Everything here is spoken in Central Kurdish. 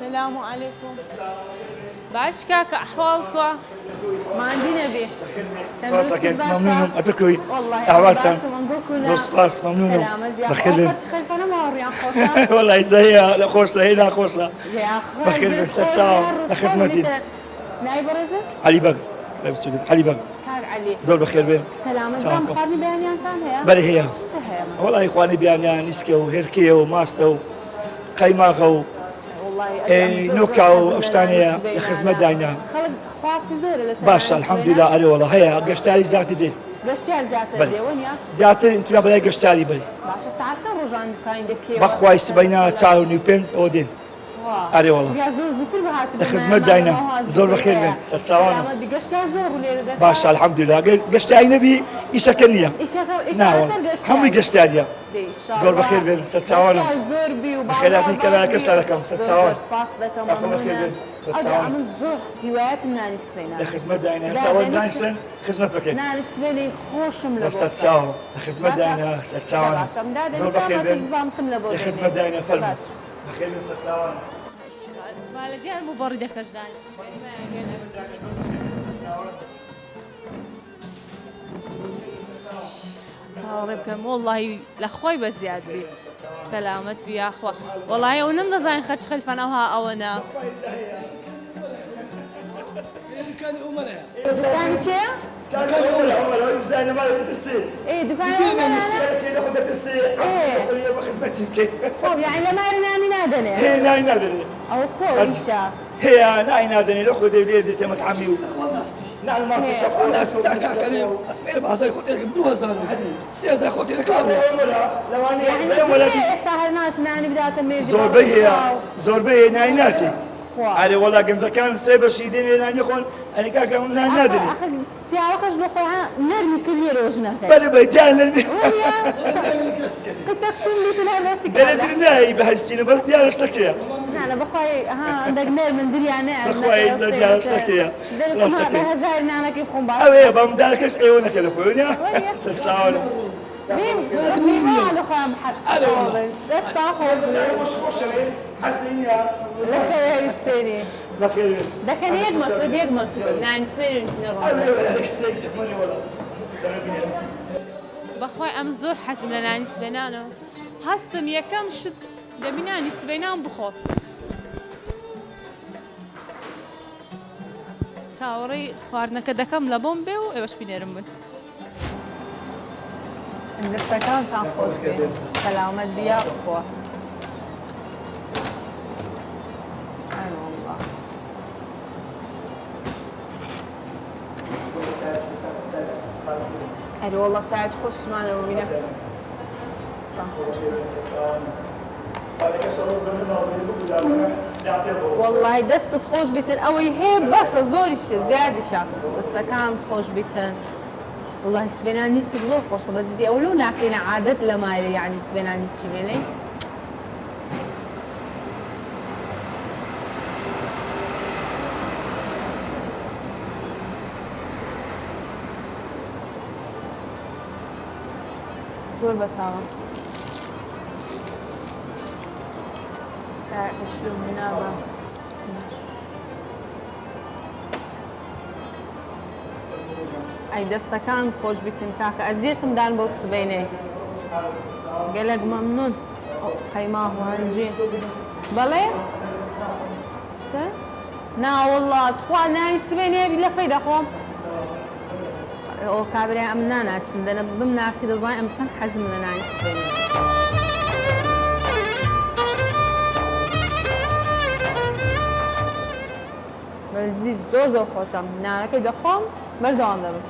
السلام عليكم. باش كاكا أحوالكم؟ ما عندي نبي. صوصك ممنون أتركوي. والله أحوالكم. زور سباس ممنون. بخير. خلف أنا ما أوري خوشة. والله زيها لا خوشة هنا خوشة. يا أخي. بخير تساو لخدمتي. نايب رزق؟ علي بق. علي بق. كان علي. زور بخير بين. سلامة. خارني بيانيان كان هي. بلي هي. سهية. والله إخواني بيانيان إسكو هيركيو ماستو قيماغو. نوكاو أشتانية لخدمة داينا. خلق خواستي زور. باشا الحمد لله أري والله هيا قشتالي ذاتي دي. قشتال ذاتي دي وين يا؟ ذاتي أنت ما بلاقي قشتالي بلي. باشا ساعات رجعن كاين دكيو. بخواي سبينا تساو نيوبنز أودين. أري والله. يا زوز بكل بهات. خدمة داينا زور بخير بين. ستساوانا. قشتال زور وليلة. باشا الحمد لله قشتالي نبي إيشكنيا. نعم. حمي قشتاليا. زور بخير بين. ستساوانا. بخيراتني كذا كشتالكم. ستساوانا. أخو بخير بين. ستساوانا. هوايات من ناني سفينة. لخدمة داينا. استوى نانشن خدمة بكين. ناني سفينة خوش ملبوسة. ستساوانا. لخدمة داينا. ستساوانا. زور بخير بين. لخدمة داينا فرما. بخير بين ستساوانا. والدي المبردة كجدانش. تصور بكم والله لأخوي بزياد بي سلامت بي يا أخوة والله ونم نزاين خرج خلفنا وها أونا كان أمنا كان شيء؟ كان أمنا يبزانا ما يترسي إيه دكان أمنا كده خد ترسي إيه بخدمتي كيف يعني لما رناني نادني هي ناي نادني أو كويس هي ناي نادني لو خد يدي تمت عمي نعم ما في شخص أنا استعكا كريم أتمنى بحصل خطيرك بدون زانو سياسة خطيرك أروح يعني استاهل ناس ناني بدأت الميزة زوربية نايناتي علي والله كنزا كان سيبر شيدين لنا يخون أنا كاكا نادري أخي في عوقش لخوها نرمي كل يروجنا بلي بيتان نرمي كتبتم لي تلها بس دلدري ناي بهالسينة بس ديال اشتكيها أنا بخوي ها عندك نير من دريانة بخوي إذا ديال اشتكيها دلك ما بهزارنا أنا كيف خون بعض أوي بمداركش أيونك لخوينيا ستساونا مين ما لخوها محط بس تاخذ حسنين يا لخير يستني بخير ده كان يق مصر يعني سفير بخوي أم زور حسب لنا نسبنانو هستم يكم شد دمنا نسبنان بخور تاوري خوارنا كده كم لبومبي وإيش بنرمون الدستكان تنخوش به سلامة زيا أخوة أي والله تعيش خوش معنا ومينا والله دست تخوش بيتن أوي هي بس زوري زيادة شا دستكان تخوش بيتن والله سبيناني سبلو خوش بدي أولو ناكلين عادة لما يعني سبيناني شيليني زور بثاوة ساعة 20 هنا با أي دستكان خوش بيتن كاكا أزيتم دان بوس بيني قلق ممنون قيماه وهنجي بلي نا والله تخوى ناي سبيني بلا فايدة خوام او كابري امنا ناس عندنا بمناسي دزاين امتن حزم لنا ناس بس دي زور خوشم نه که دخوام بردان دارم